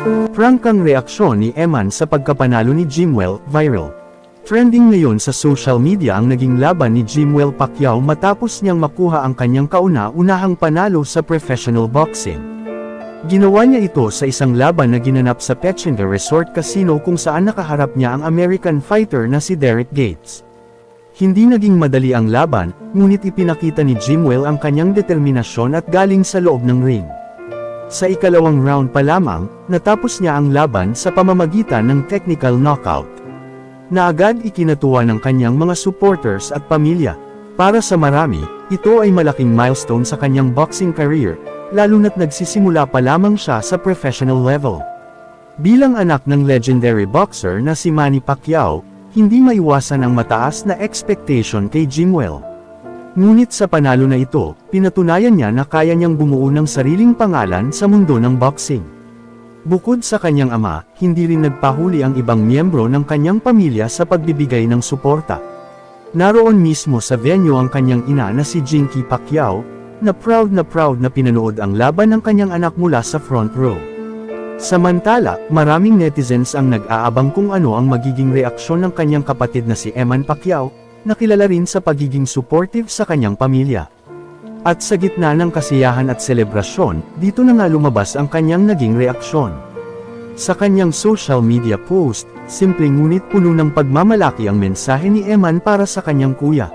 Prangkang reaksyon ni Eman sa pagkapanalo ni Jimwell, viral. Trending ngayon sa social media ang naging laban ni Jimwell Pacquiao matapos niyang makuha ang kanyang kauna-unahang panalo sa professional boxing. Ginawa niya ito sa isang laban na ginanap sa Pechanga Resort Casino kung saan nakaharap niya ang American fighter na si Derek Gates. Hindi naging madali ang laban, ngunit ipinakita ni Jimwell ang kanyang determinasyon at galing sa loob ng ring. Sa ikalawang round pa lamang, natapos niya ang laban sa pamamagitan ng technical knockout, na agad ikinatuwa ng kanyang mga supporters at pamilya. Para sa marami, ito ay malaking milestone sa kanyang boxing career, lalo na't nagsisimula pa lamang siya sa professional level. Bilang anak ng legendary boxer na si Manny Pacquiao, hindi maiwasan ang mataas na expectation kay Jimwell. Ngunit sa panalo na ito, pinatunayan niya na kaya niyang bumuo ng sariling pangalan sa mundo ng boxing. Bukod sa kanyang ama, hindi rin nagpahuli ang ibang miyembro ng kanyang pamilya sa pagbibigay ng suporta. Naroon mismo sa venue ang kanyang ina na si Jinky Pacquiao, na proud na pinanood ang laban ng kanyang anak mula sa front row. Samantala, maraming netizens ang nag-aabang kung ano ang magiging reaksyon ng kanyang kapatid na si Eman Pacquiao, na kilala rin sa pagiging supportive sa kanyang pamilya. At sa gitna ng kasiyahan at selebrasyon, dito na nga lumabas ang kanyang naging reaksyon. Sa kanyang social media post, simpleng ngunit puno ng pagmamalaki ang mensahe ni Eman para sa kanyang kuya.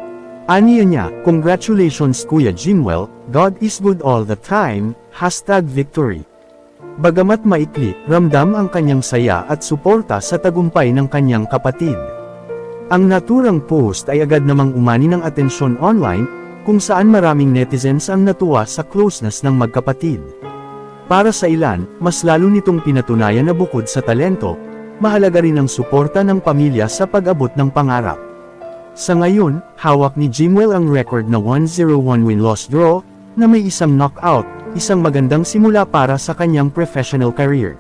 Aniya niya, "Congratulations Kuya Jimwell, God is good all the time, #victory." Bagamat maikli, ramdam ang kanyang saya at suporta sa tagumpay ng kanyang kapatid. Ang naturang post ay agad namang umani ng atensyon online, kung saan maraming netizens ang natuwa sa closeness ng magkapatid. Para sa ilan, mas lalo nitong pinatunayan na bukod sa talento, mahalaga rin ang suporta ng pamilya sa pag-abot ng pangarap. Sa ngayon, hawak ni Jimwell ang record na 1-0-1 win-loss draw, na may isang knockout, isang magandang simula para sa kanyang professional career.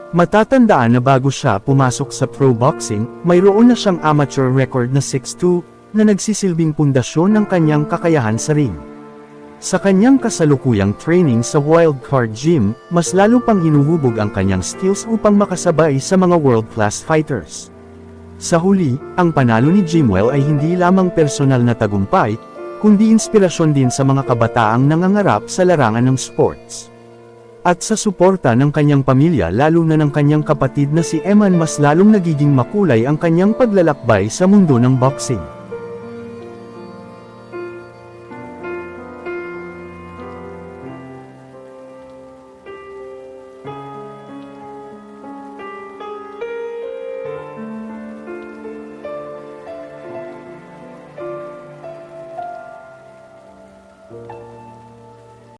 Matatandaan na bago siya pumasok sa pro boxing, mayroon na siyang amateur record na 6-2, na nagsisilbing pundasyon ng kanyang kakayahan sa ring. Sa kanyang kasalukuyang training sa Wildcard Gym, mas lalo pang hinuhubog ang kanyang skills upang makasabay sa mga world-class fighters. Sa huli, ang panalo ni Jimwell ay hindi lamang personal na tagumpay, kundi inspirasyon din sa mga kabataang nangangarap sa larangan ng sports. At sa suporta ng kanyang pamilya lalo na ng kanyang kapatid na si Eman, mas lalong nagiging makulay ang kanyang paglalakbay sa mundo ng boxing.